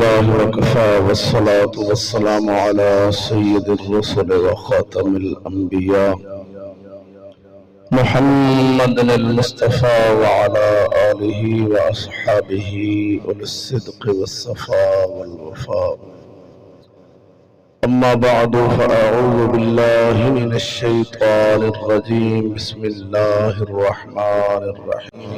لله وكفى والصلاة والسلام على سيد الرسل وخاتم الأنبياء محمد المصطفى وعلى آله وأصحابه أولي الصدق والصفاء والوفاء. أما بعد فأعوذ بالله من الشيطان الرجيم. بسم الله الرحمن الرحيم.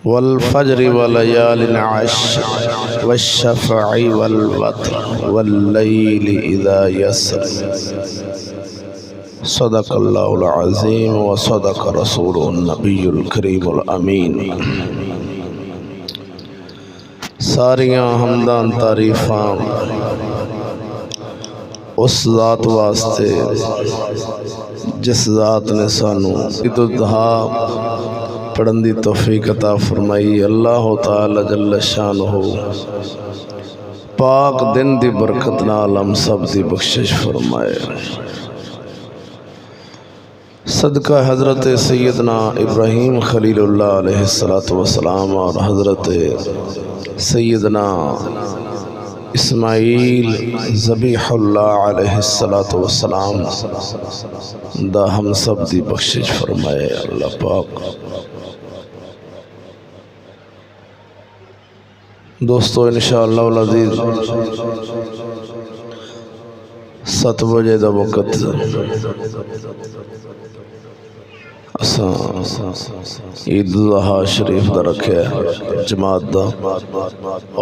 والفجر وليال عشر والشفع والوتر والليل إذا يسر. صدق الله العظيم وصدق رسوله النبي الكريم الأمين. ساریاں حمدان تعریفاں اس ذات واسطے جس ذات نے سانو عید الضحیٰ پڑھن دی توفیق عطا فرمائی. اللہ تعالی جل شانہ پاک دن دی برکت نال ہم سب دی بخشش فرمائے. صدقہ حضرت سیدنا ابراہیم خلیل اللہ علیہ السلام اور حضرت سیدنا اسماعیل ذبیح اللہ علیہ السلام دا ہم سب دی بخشش فرمائے. اللہ پاک. دوستو انشاءاللہ العزیز 7 بجے دا وقت اساں عید الاضحیٰ شریف دا رکھے جماعت دا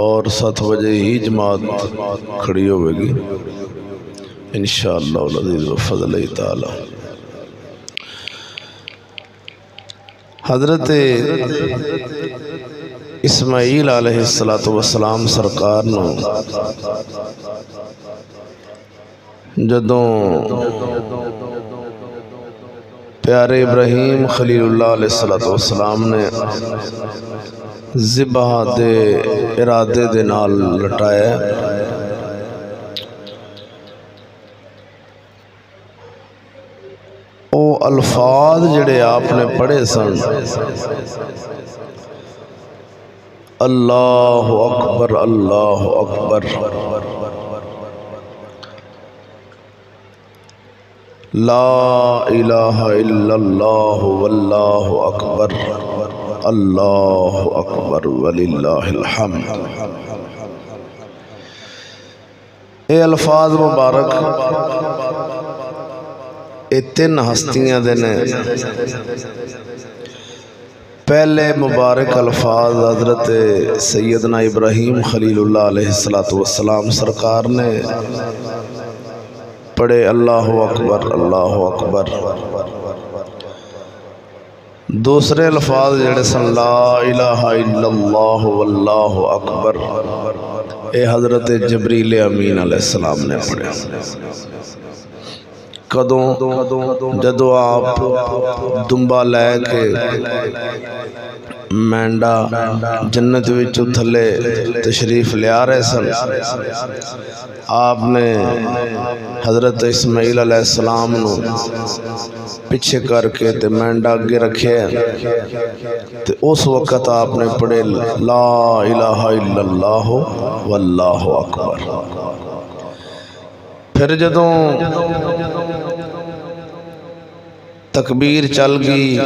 اور 7 بجے ہی جماعت کھڑی ہوئے گی انشاءاللہ العزیز بفضل تعالی. حضرت اسماعیل علیہ السلام سرکار نو جدوں پیارے ابراہیم خلیل اللہ علیہ السلام نے ذبح دے ارادے دے نال لٹایا او الفاظ جڑے آپ نے پڑھے سن اللہ اکبر اللہ اکبر لا الہ الا اللہ واللہ اکبر اللہ اکبر وللہ الحمد. اے الفاظ مبارک اے 3 ہستیاں دے نے. پہلے مبارک الفاظ حضرت سیدنا ابراہیم خلیل اللہ علیہ السلام سرکار نے پڑھے اللہ اکبر اللہ اکبر. دوسرے الفاظ جڑے سن لا الہ الا اللہ واللہ اکبر اے حضرت جبریل امین علیہ السلام نے پڑھے. کدوں جدو آپ دنبا لے کے مینڈا جنت وچوں تھلے تشریف لے آ رہے سن آپ نے حضرت اسماعیل علیہ السلام نو پیچھے کر کے تے مینڈا اگے رکھے تے اس وقت آپ نے پڑھے لا الہ الا اللہ واللہ اکبر. پھر جدوں تکبیر چل گئی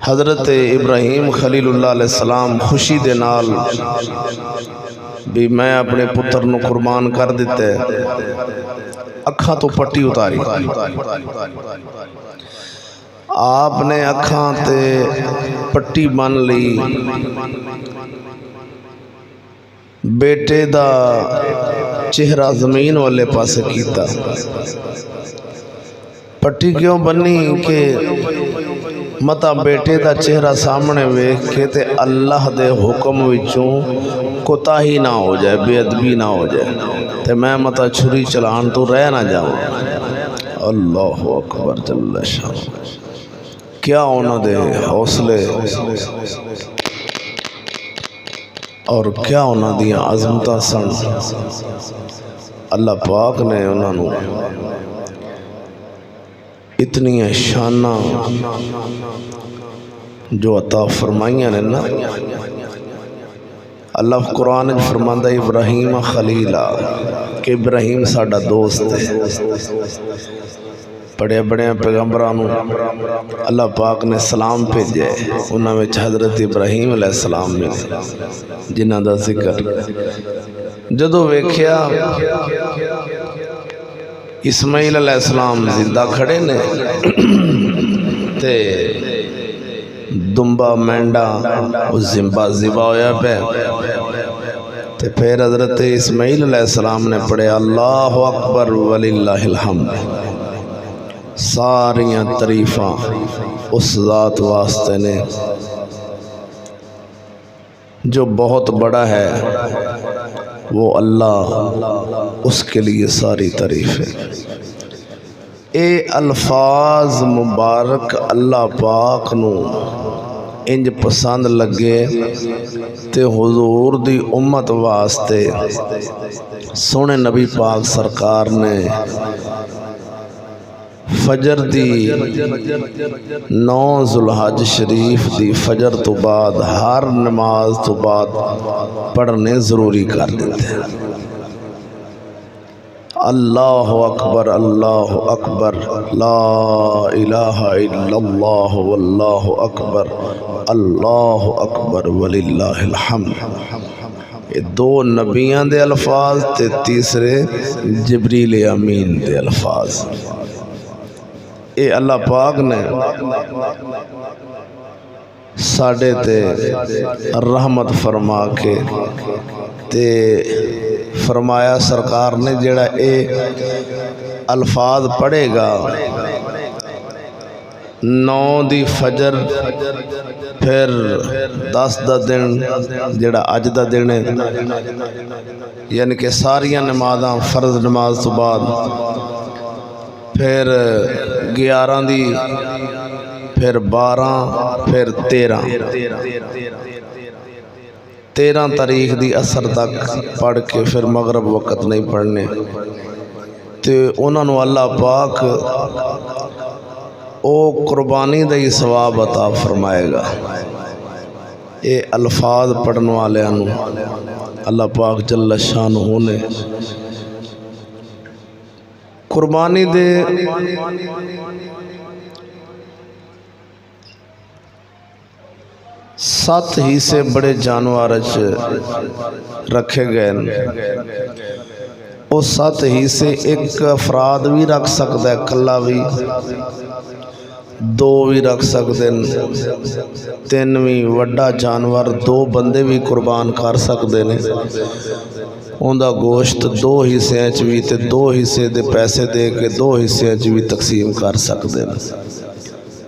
حضرت ابراہیم خلیل اللہ علیہ السلام خوشی دے نال بھی میں اپنے پتر نو قربان کر دیتے اکھاں تو پٹی اتاری. آپ نے اکھاں تے پٹی بن لی. بیٹے دا چہرہ زمین والے پاسے کیتا. پٹی کیوں بنی کہ متا بیٹے دا چہرہ سامنے ویکھ کے تے اللہ دے حکم وچوں کوتاہی نہ ہو جائے بے ادبی نہ ہو جائے تے میں متا چھری چلان تو رہ نہ جاؤں. اللہ اکبر جل شان. کیا انہاں دے حوصلے اور کیا انہاں دیاں عظمتاں سن. اللہ پاک نے انہاں نو इतनी शाना जो अता फरमाइयां ने ना, अल्लाह कुरान च फरमांदा इब्राहीम खलीला कि इब्राहीम साडा दोस्त है। बड़े बड़े पैगंबरां नूं अल्लाह पाक ने सलाम भेजे, उन्हां विच हज़रत इब्राहीम अलैहिस्सलाम मिले जिन्हां दा जिक्र जदों वेख्या इस्माइल अलैहिस्सलाम जिंदा खड़े ने ते दुम्बा मेंढा जिम्बा जिबा होया पे, ते फिर हज़रत इस्माइल अलैहिस्सलाम ने पढ़े अल्लाहु अकबर वलिल्लाहिल हम्द। सारियां तरीफ़ां उस ज़ात वास्ते ने जो बहुत बड़ा है, वो अल्लाह, उसके लिए सारी तारीफ़ है। ये अल्फाज मुबारक अल्लाह पाक नू इंज पसंद लगे ते हुजूर दी उम्मत वास्ते सोने नबी पाक सरकार ने फजर दी 9 जुलहज शरीफ दी फजर तो बाद हर नमाज तो बाद पढ़ने ज़रूरी कर देते हैं। अल्लाह अकबर ला इलाहा इल्लल्लाह वल्लाहु अकबर अल्लाहु अकबर वलिल्लाहिल हम्द। ये दो नबियां दे अल्फाज ते तीसरे जिब्रील अमीन दे अल्फाज। ये अल्लाह पाक ने साढ़े ते रहमत फरमा के ते फरमाया सरकार ने जेड़ा ये अल्फाज पढ़ेगा 9 दी फजर फिर 10 दा दिन जेड़ा अज दा दिन है, यानी कि सारियां नमाज़ां फर्ज नमाज तो बाद फिर 11 दी फिर 12 फिर 13 तारीख दी असर तक पढ़ के फिर मगरब वक़्त नहीं पढ़ने, तो उन्होंने अल्लाह पाक ओ कुर्बानी दा ही सवाब अता फरमाएगा। ये अल्फाज पढ़ने वालियां नूं अल्लाह पाक जल्ल शानहू ने कुर्बानी दे सात हिस्से बड़े जानवर रखे गए। वो 7 हिस्से एक अफराद भी रख सकता है, कला भी, 2 भी रख सकते हैं, 3 भी, वड्डा जानवर 2 बंदे भी कुर्बान कर सकते हैं। उनका गोश्त 2 हिस्सों च भी ते 2 हिस्से दे पैसे दे के 2 हिस्सों च भी तकसीम कर सकते हैं।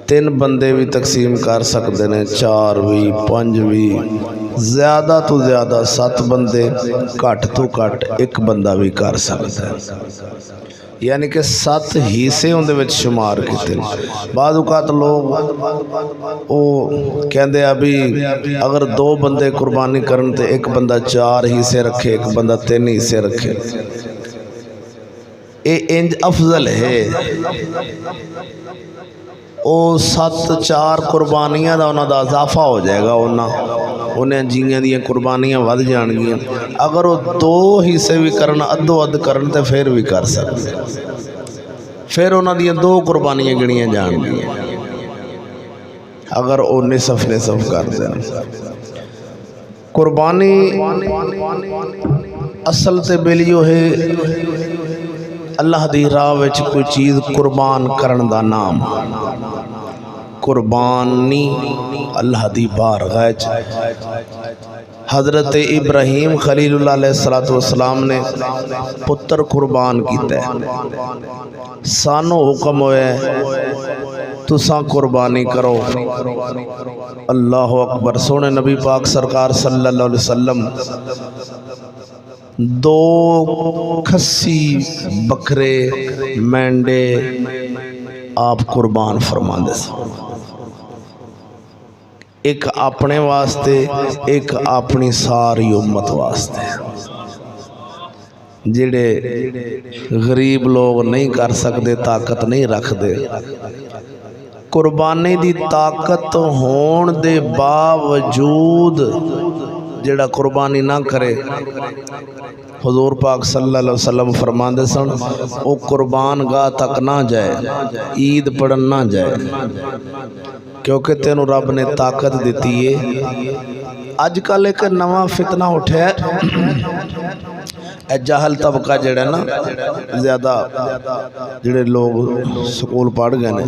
3 बंदे भी तकसीम कर सकते हैं, 4 भी, 5 भी, ज़्यादा तो ज़्यादा 7 बंदे, घट तो घट 1 बंदा भी कर सकता है। यानी कि 7 हिस्से उनदे विच शुमार किते। बाद औकात लोग वो कहते हैं भी अगर 2 बंदे कुर्बानी करन ते 1 बंदा 4 हिस्से रखे, 1 बंदा 3 हिस्से रखे। ये इंज अफजल है। वो 7-4 कुर्बानियां दा उन्हां दा इजाफा हो जाएगा, उन्हें जियां दियां कुर्बानियां वध जाणगियां। अगर वो 2 हिस्से भी करन, अद्धो अध करन तो फिर भी कर सकते, फिर उन्हां दियां 2 कुर्बानियां गिणियां जाणगियां। अगर वो निसफ कर देन कुर्बानी असल ते बेलियो है अल्लाह दी राह विच कोई चीज़ कुर्बान करन दा नाम। कुर्बानी अल्लाह दी बारगाह च हज़रत इब्राहीम खलीलुल्लाह अलैहिस्सलाम ने पुत्र कुर्बान किया। सानू हुक्म होया तुसां कुर्बानी करो। अल्लाह अकबर। सोने नबी पाक सरकार सल्लल्लाहु अलैहि वसल्लम 2 खस्सी बकरे मेंढे आप कुर्बान फरमाते थे, एक अपने वास्ते, एक अपनी सारी उम्मत वास्ते। जिहड़े गरीब लोग नहीं कर सकते, ताकत नहीं रखते, कुर्बानी दी ताकत होण दे बावजूद जिहड़ा कुर्बानी ना करे, हुजूर पाक सल्लल्लाहु अलैहि वसल्लम फरमांदे सन वो कुर्बान गाह तक ना जाए, ईद पढ़न ना जाए, क्योंकि तेनू रब ने ताकत दी है। अज कल एक नवा फितना उठा जहल तबका जड़ा ना ज़्यादा जिहड़े लोग स्कूल पढ़ गए ने,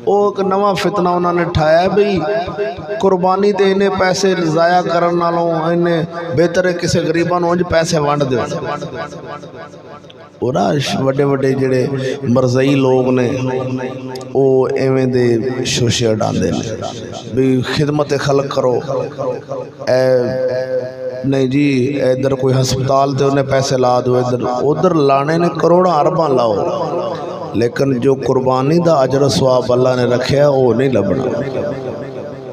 वो एक नवा फितना उन्होंने ठाया भी कुर्बानी दे इन्ने पैसे ज़ाया करन नालों इन्ने बेहतर है किसी गरीबां नूं पैसे वंड दे। वो ना वड्डे वड्डे जिहड़े मरज़ई लोग ने वो इवें दे शोशे उडांदे ने भी खिदमत खलक करो, नहीं जी इधर कोई हस्पताल तो उन्हें पैसे ला दो, इधर उधर लाने ने करोड़ों अरबा लाओ, लेकिन जो कुर्बानी दा अजर सवाब अल्लाह ने रखा वो नहीं लभना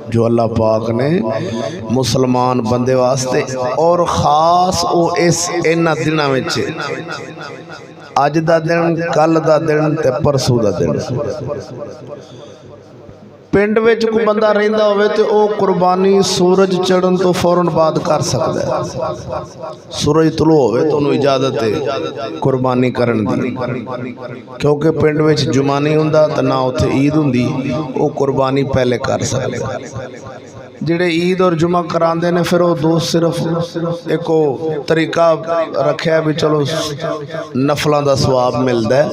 जो अल्लाह पाक ने मुसलमान बंदे वास्ते। और ख़ास वो इस इन्हां दिनां विच अज दा दिन, कल दा दिन ते परसों दा दिन, पिंड विच कोई बंदा रहिंदा होवे ते ओ कुर्बानी सूरज चढ़न तो फौरन बाद कर सकदा है। सूरज तुलो होवे तो उन्हें इजाजत है कुर्बानी करन दी, क्योंकि पिंड विच जुमा नहीं हुंदा ते ना उत्थे ईद हुंदी, वो कुर्बानी पहले कर सकदा। जिहड़े ईद और जुमा करांदे ने फिर वो दो सिर्फ एक तरीका रखा भी चलो नफलों का सवाब मिलता है,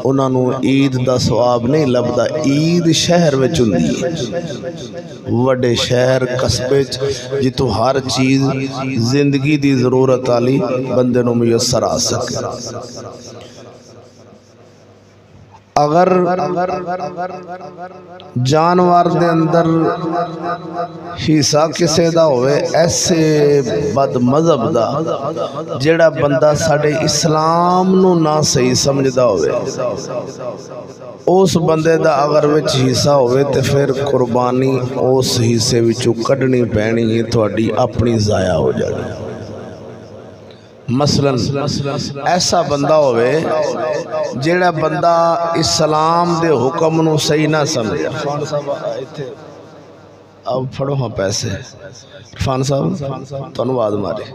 उन्होंने ईद का सवाब नहीं लभदा। ईद शहर में हुंदी है, वड्डे शहर कस्बे जितों हर चीज़ जिंदगी की जरूरत वाली बंदे नूं मुयसर आ सके। अगर जानवर दे अंदर हिस्सा किसी दा होवे ऐसे बद मजहब दा जेड़ा बंदा साडे इस्लाम नू ना सही समझदा होवे, उस बंदे दा अगर विच हिस्सा होवे ते फिर कुर्बानी उस हिस्से विचों कढनी पैनी है, तुहाडी अपनी ज़ाया हो जानी। मसलन ऐसा बंदा होवे जेड़ा बंदा इस्लाम दे हुक्म नू सही ना समझे। अब फड़ो हाँ पैसे इरफान साहब तुहानू आवाज़ मारी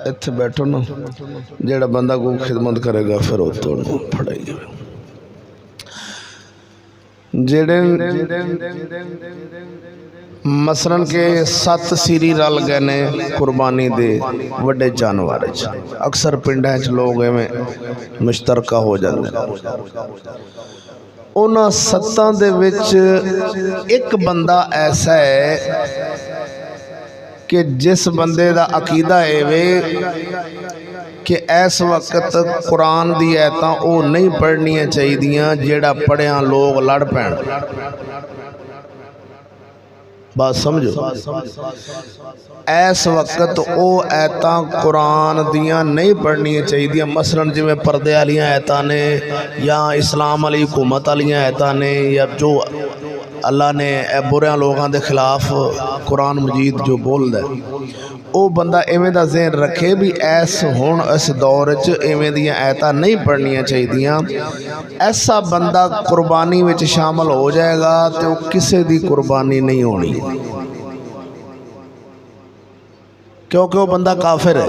इत्थे बैठो ना, जेड़ा बंदा को खिदमत करेगा फिर वो तो फड़ाई जेड़े मसलन के 7 सिरी रल गए ने कुर्बानी दे वड्डे जानवर। अक्सर पिंडां च लोग इवें मुश्तरका हो जाते हैं। उन्हां 7 दे विच एक बंदा ऐसा है कि जिस बंदे दा अकीदा एवे कि इस वक्त कुरान दी आयतां वो नहीं पढ़नियां चाहिदियां जेड़ा पढ़िया लोग लड़ पैण। बात समझो, इस वक्त वो आयतां कुरान दियां नहीं पढ़नियां चाहिए। मसलन जिवें पर्दे वालियां आयतां ने या इस्लाम वाली हुकूमत वालियां आयतां ने, या जो अल्लाह ने बुरियां लोगों के खिलाफ कुरान मजीद जो बोलदा वो बंदा इवें दा ज़हन रखे भी हुण इस दौर च इवें दियां आयतां नहीं पढ़नियां चाहिदियां। ऐसा बंदा कुर्बानी विच शामिल हो जाएगा तो किसी दी कुर्बानी नहीं होनी, क्योंकि वो बंदा काफिर है।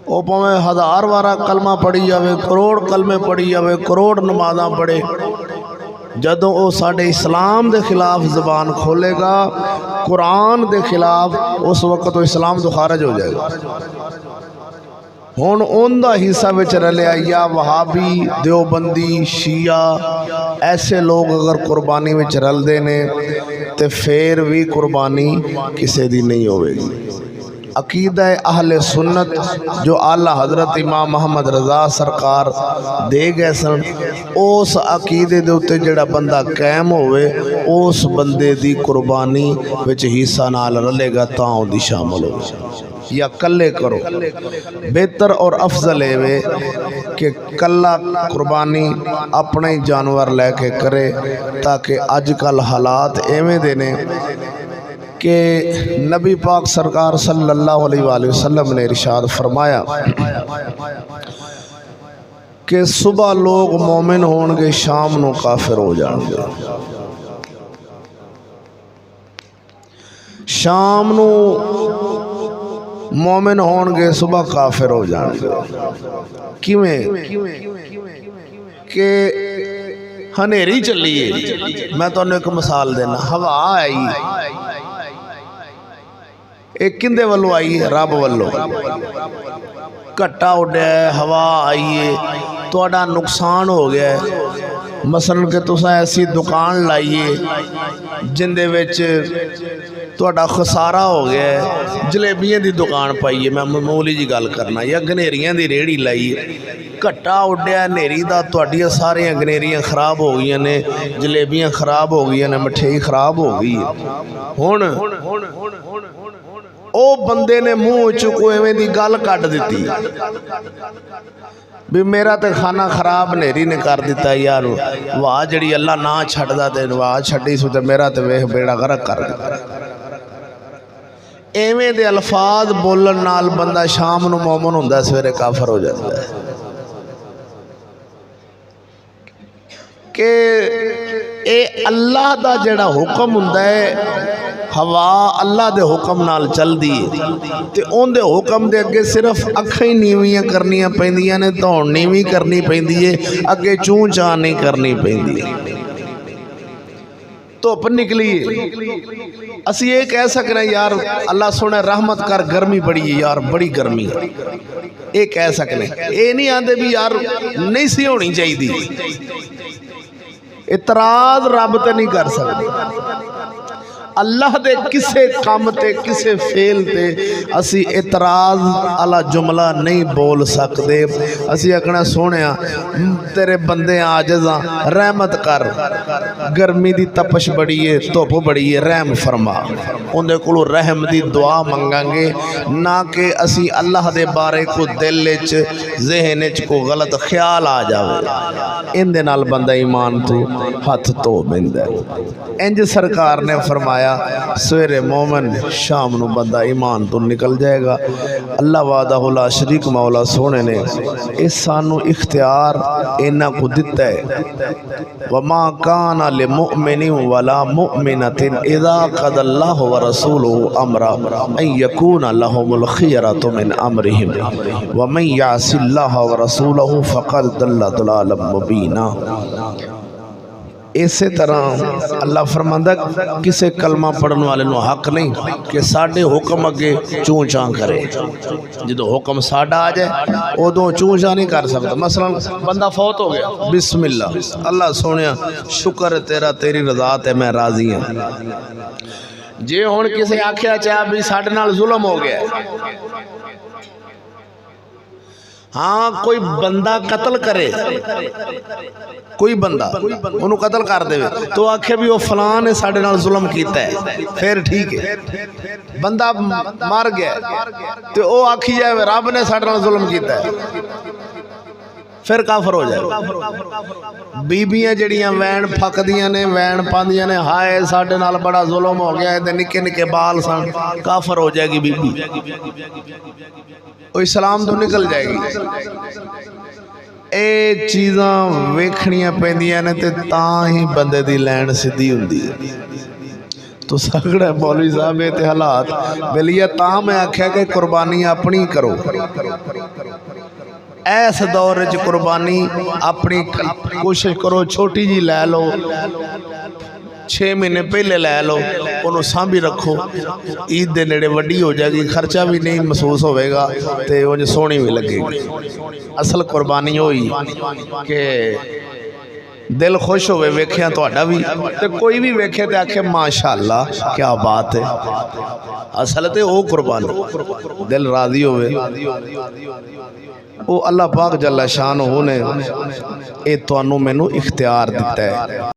वो भावें 1000 वारा कलमा पढ़ी जावे, करोड़ कलमे पढ़ी जावे, करोड़ नमाज़ां पढ़े, जदों वो साडे इस्लाम के खिलाफ जबान खोलेगा कुरान के खिलाफ, उस वक्त तो इस्लाम तो खारिज हो जाएगा। हुण उनका हिस्सा विच रलिया या वहाबी, देवबंदी, शिया, ऐसे लोग अगर कुर्बानी विच रलदे ने तो फिर भी कुर्बानी किसी दी नहीं होगी। अकीदा अहले सुन्नत जो आला हज़रत इमाम मोहम्मद रज़ा सरकार दे गए सन, उस अकीदे दे उत्ते जेड़ा बंदा कायम होवे उस बंदे दी कुर्बानी विच हिस्सा नाल रलेगा तां उहदी शामिल हो, या कल्ले करो। बेहतर और अफजल है कि कल्ला कुर्बानी अपने ही जानवर लैके करे, ताकि अजकल हालात एवें दे ने کہ نبی پاک سرکار صلی اللہ علیہ وآلہ وسلم نے ارشاد فرمایا کہ صبح لوگ مومن ہون گے، شام نو کافر ہو جان گے، شام نو مومن ہون گے، صبح کافر ہو جان گے۔ کیویں کہ ہنیری چلی ہے۔ میں تو ایک مثال دینا، ہوا آئی، ایک کندے والو آئی ہے؟ رب والو۔ کٹا اڈیا ہے، ہوا آئی ہے، توڑا نقصان ہو گیا ہے۔ مثلا کہ تساں ایسی دکان لائیے جن دے وچ توڑا خسارہ ہو گیا ہے، جلیبیاں دی دکان پائیے، میں معمولی جی گل کرنا، یا گنیریاں دی ریڑھی لائیے، کٹا اڈیا نیری دا، توڑیاں ساریاں گنیریاں خراب ہو گئی نے، جلیبیاں خراب ہو گئی نے، مٹھائی خراب ہو گئی۔ ہن او بندے نے منہ چکو ایویں دی گل کٹ دیتی بھی میرا تے کھانا خراب نیری نے کر دیتا یار، واہ جڑی اللہ نہ چھڑدا تے واہ چھڑی سو تے میرا تے ویکھ بیڑا غرق کر دیتا۔ ایویں دے الفاظ بولن نال بندہ شام نو مومن ہوندا ہے، سویرے کافر ہو جاتا ہے۔ کہ اے اللہ دا جڑا حکم ہوندا ہے، ہوا اللہ دے حکم نال چل دی تے اون دے حکم دے اگے صرف اکھاں ہی نیویاں کرنیاں پیندیاں نے، دھون نیوی کرنی پیندی ہے، اگے چون چاں نہیں کرنی پیندی ہے۔ دھوپ نکلی اسی یہ کہہ سکنا یار اللہ سونے رحمت کر، گرمی بڑی ہے یار، بڑی گرمی ہے، یہ کہہ سکنے، یہ نہیں آندے بھی یار نہیں سی ہونی چاہیے دی۔ اعتراض رب تے نہیں کر سکتے، اللہ دے کسے کام تے کسے فعل تے اسی اعتراض علی جملہ نہیں بول سکتے۔ اسی اکنا سونیا تیرے بندے عاجزاں، رحمت کر، گرمی دی تپش بڑی ہے، دھوپ بڑی ہے، رحم فرما، اندے کولو رحم دی دعا منگاں گے، نہ کہ اسی اللہ دے بارے کو دل وچ ذہن وچ کو غلط خیال آ جاوے، ان دے نال بندہ ایمان تو ہاتھ تو بیندا ہے۔ انج سرکار نے فرمایا سویرے مومن، شام نو بندہ ایمان تو نکل جائے گا۔ اللہ وعدہ لا شریک مولا سونے نے اس سانو اختیار اینا کو دیتا ہے، وما کان لمؤمن ولا مؤمنۃ اذا قضى اللہ ورسولہ امرا ان یکون لهم الخیرۃ من امرهم ومن یعص اللہ ورسولہ فقد ضل ضلالا مبینا۔ اسی طرح اللہ فرماندا کسے کلمہ پڑھن والے نو حق نہیں کہ ساڈے حکم اگے چوں چاں کرے، جدو حکم ساڈا آ جائے ادو چوں چاں نہیں کر سکتا۔ مثلا بندہ فوت ہو گیا، بسم اللہ، اللہ سونیا شکر تیرا، تیری رضا تے میں راضی ہوں۔ جے ہن کسے آکھیا چاہ بھی ساڈے نال ظلم ہو گیا، ہاں کوئی بندہ قتل کرے، کوئی بندہ انہوں قتل کر دے تو آکھے بھی وہ فلان نے ساڑھے نال ظلم کیتا ہے، پھر ٹھیک ہے۔ بندہ مار گیا تو وہ آکھی جائے رب نے ساڑھے نال ظلم کیتا ہے، پھر کافر ہو جائے۔ بیبیاں جڑیاں وین پھک دیاں نے، وین پاندیاں نے، ہائے ساڑھے نال بڑا ظلم ہو گیا ہے، نکے نکے بال سن، کافر ہو جائے گی بی بی، وہ اسلام تو نکل جائے گی۔ اے چیزاں ویکھنیاں پیندیاں نے تے تاں ہی بندے دی لین سدھی ہوندی ہے۔ تو سگڑے مولوی صاحب تے حالات بلیہ تاں میں آکھیا کہ قربانی اپنی کرو، ایس دور وچ قربانی اپنی کوشش کرو، چھوٹی جی لے لو، 6 مہینے پہلے لے لو، انہوں سانبھی رکھو، عید دے نیڑے وڈی ہو جائے گی، خرچہ بھی نہیں محسوس ہوئے گا تے انہیں سونی بھی لگے گی۔ اصل قربانی ہوئی کہ دل خوش ہوئے ویکھیاں تو اڈا بھی تے کوئی بھی ویکھے تے آکھے ماشاءاللہ کیا بات ہے، اصل تے وہ قربانی دل راضی ہوئے، وہ اللہ پاک جل شانہ نے اے تو انہوں میں نو اختیار دیتا ہے۔